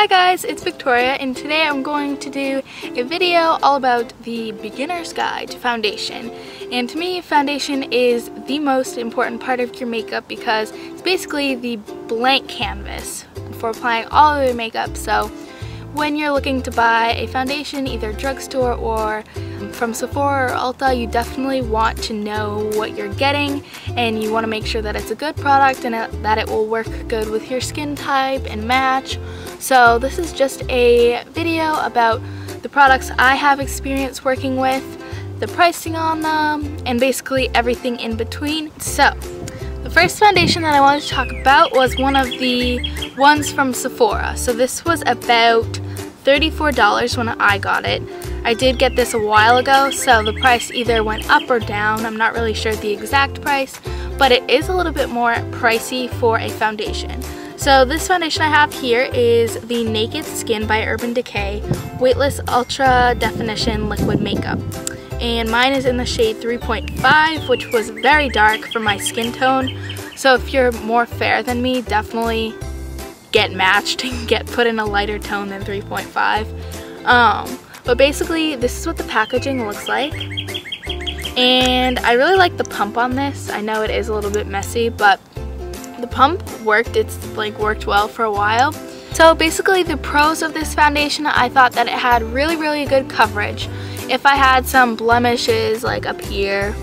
Hi guys, it's Victoria and today I'm going to do a video all about the beginner's guide to foundation. And to me, foundation is the most important part of your makeup because it's basically the blank canvas for applying all of your makeup. So when you're looking to buy a foundation, either drugstore or from Sephora or Ulta, you definitely want to know what you're getting and you want to make sure that it's a good product and that it will work good with your skin type and match. So this is just a video about the products I have experience working with, the pricing on them, and basically everything in between. So the first foundation that I wanted to talk about was one of the ones from Sephora. So this was about $34 when I got it. I did get this a while ago, so the price either went up or down. I'm not really sure the exact price, but it is a little bit more pricey for a foundation. So this foundation I have here is the Naked Skin by Urban Decay Weightless Ultra Definition Liquid Makeup. And mine is in the shade 3.5, which was very dark for my skin tone. So if you're more fair than me, definitely get matched and get put in a lighter tone than 3.5. But basically, this is what the packaging looks like. And I really like the pump on this. I know it is a little bit messy, but the pump worked. It's worked well for a while. So basically the pros of this foundation, I thought that it had really good coverage. If I had some blemishes like up here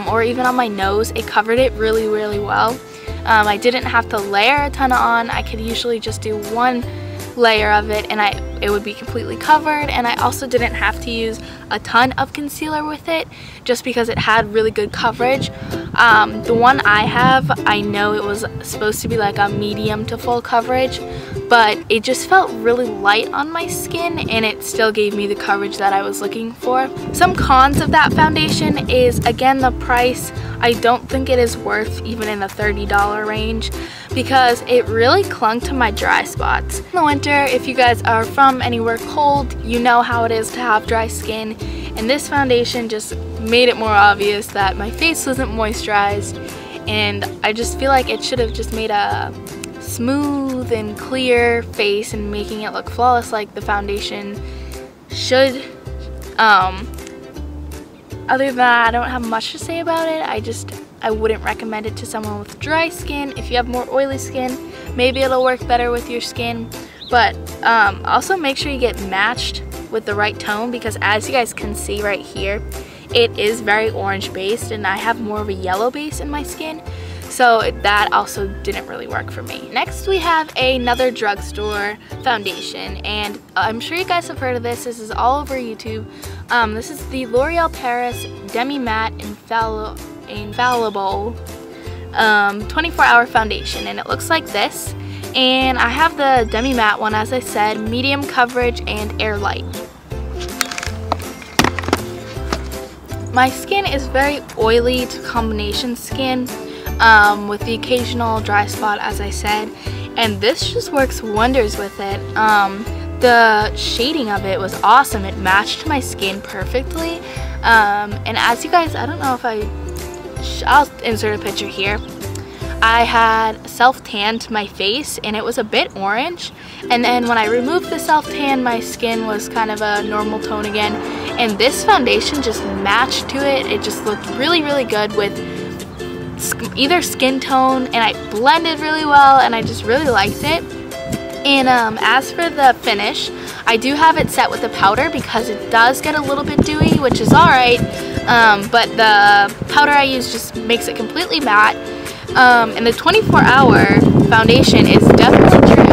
or even on my nose, it covered it really well. I didn't have to layer a ton on. I could usually just do one layer of it and it would be completely covered, and I also didn't have to use a ton of concealer with it just because it had really good coverage. The one I have, I know it was supposed to be like a medium to full coverage, but it just felt really light on my skin and it still gave me the coverage that I was looking for. Some cons of that foundation is, again, the price. I don't think it is worth even in the $30 range because it really clung to my dry spots. In the winter, if you guys are from anywhere cold, you know how it is to have dry skin, and this foundation just made it more obvious that my face wasn't moisturized, and I just feel like it should have just made a smooth and clear face and making it look flawless like the foundation should. Other than that, I don't have much to say about it. I wouldn't recommend it to someone with dry skin. If you have more oily skin, maybe it'll work better with your skin. But also make sure you get matched with the right tone because as you guys can see right here, it is very orange based and I have more of a yellow base in my skin. So that also didn't really work for me. Next we have another drugstore foundation, and I'm sure you guys have heard of this. This is all over YouTube. This is the L'Oreal Paris Demi Matte Infallible 24-hour foundation, and it looks like this. And I have the Demi Matte one, as I said, medium coverage and air light. My skin is very oily to combination skin, with the occasional dry spot, as I said, and this just works wonders with it. The shading of it was awesome. It matched my skin perfectly, and as you guys, I don't know if I'll insert a picture here. I had self-tanned my face and it was a bit orange, and then when I removed the self-tan, my skin was kind of a normal tone again, and this foundation just matched to it. It just looked really good with either skin tone, and I blended really well and I just really liked it. And as for the finish, I do have it set with a powder because it does get a little bit dewy, which is alright, but the powder I use just makes it completely matte. And the 24-hour foundation is definitely true.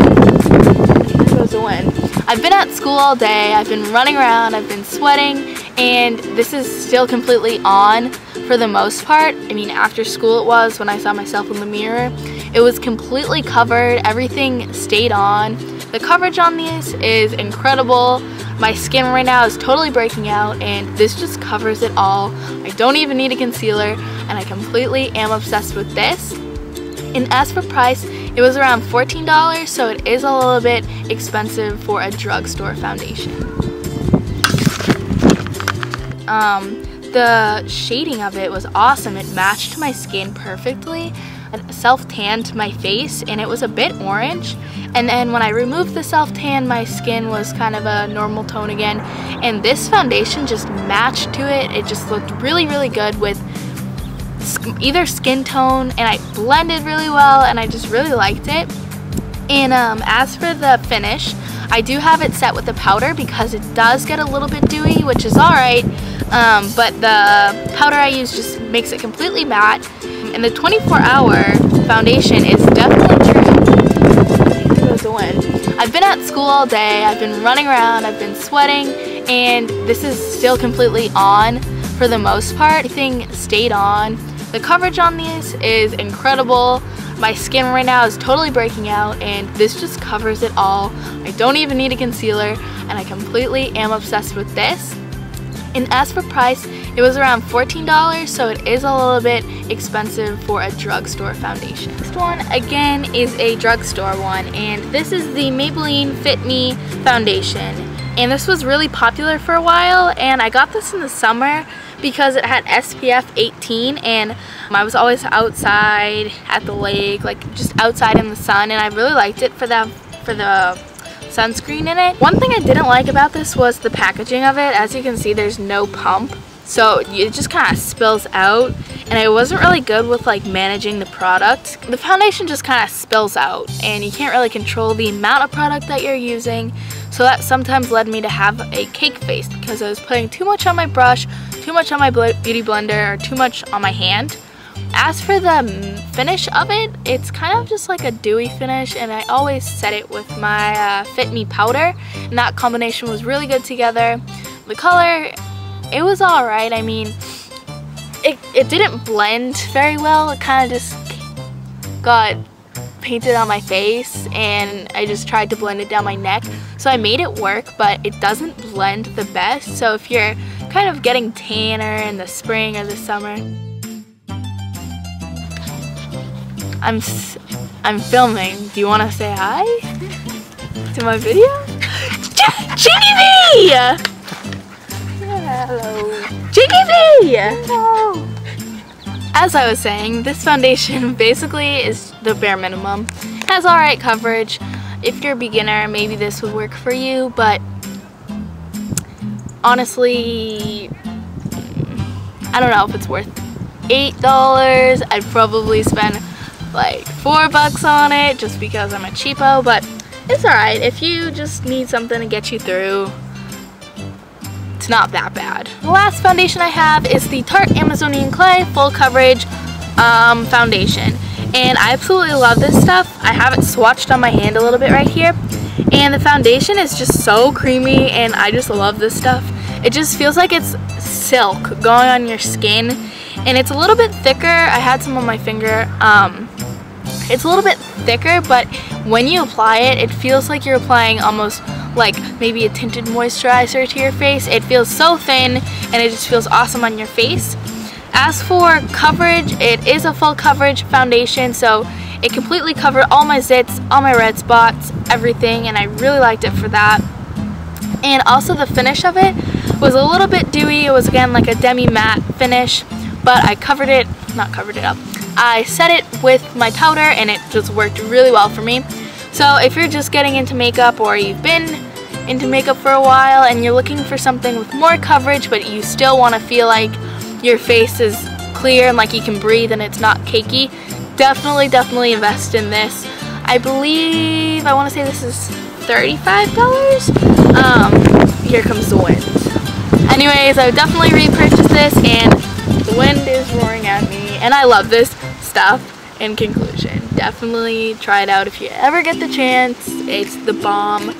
Here goes the wind. I've been at school all day, I've been running around, I've been sweating, and this is still completely on for the most part. I mean, after school it was, when I saw myself in the mirror. It was completely covered, everything stayed on. The coverage on these is incredible. My skin right now is totally breaking out, and this just covers it all. I don't even need a concealer, and I completely am obsessed with this. And as for price, it was around $14, so it is a little bit expensive for a drugstore foundation. The shading of it was awesome. It matched my skin perfectly. self-tanned my face, and it was a bit orange. And then when I removed the self-tan, my skin was kind of a normal tone again. And this foundation just matched to it. It just looked really, really good with either skin tone, and I blended really well, and I just really liked it. And as for the finish, I do have it set with the powder because it does get a little bit dewy, which is alright, but the powder I use just makes it completely matte. And the 24-hour foundation is definitely true. Here goes the wind. I've been at school all day, I've been running around, I've been sweating, and this is still completely on for the most part. Everything stayed on. The coverage on these is incredible. My skin right now is totally breaking out, and this just covers it all. I don't even need a concealer, and I completely am obsessed with this. And as for price, it was around $14, so it is a little bit expensive for a drugstore foundation. Next one, again, is a drugstore one, and this is the Maybelline Fit Me Foundation. And this was really popular for a while, and I got this in the summer because it had SPF 18, and I was always outside at the lake, like just outside in the sun, and I really liked it for the sunscreen in it. One thing I didn't like about this was the packaging of it. As you can see, there's no pump, so it just kind of spills out, and I wasn't really good with like managing the product. The foundation just kind of spills out, and you can't really control the amount of product that you're using, so that sometimes led me to have a cake face because I was putting too much on my brush, too much on my beauty blender, or too much on my hand. As for the finish of it, it's kind of just like a dewy finish, and I always set it with my Fit Me powder, and that combination was really good together. The color, it was alright. I mean, it didn't blend very well. It kind of just got painted on my face, and I just tried to blend it down my neck. So I made it work, but it doesn't blend the best. So if you're kind of getting tanner in the spring or the summer, I'm filming. Do you want to say hi to my video? Cheeky V! Hello. Cheeky V! Hello. As I was saying, this foundation basically is the bare minimum. It has alright coverage. If you're a beginner, maybe this would work for you, but honestly, I don't know if it's worth $8. I'd probably spend like $4 on it just because I'm a cheapo, but it's alright. If you just need something to get you through, it's not that bad. The last foundation I have is the Tarte Amazonian Clay Full Coverage Foundation, and I absolutely love this stuff. I have it swatched on my hand a little bit right here, and the foundation is just so creamy, and I just love this stuff. It just feels like it's silk going on your skin, and it's a little bit thicker. I had some on my finger. It's a little bit thicker, but when you apply it, it feels like you're applying almost like maybe a tinted moisturizer to your face. It feels so thin, and it just feels awesome on your face. As for coverage, it is a full coverage foundation, so it completely covered all my zits, all my red spots, everything, and I really liked it for that. And also the finish of it was a little bit dewy. It was again like a Demi matte finish, but I I set it with my powder, and it just worked really well for me. So if you're just getting into makeup, or you've been into makeup for a while and you're looking for something with more coverage, but you still want to feel like your face is clear and like you can breathe and it's not cakey, definitely invest in this. I believe, I want to say this is $35. Here comes the wind. Anyways, I would definitely repurchase this, and the wind is roaring at me, and I love this stuff. In conclusion, definitely try it out if you ever get the chance. It's thebomb.com.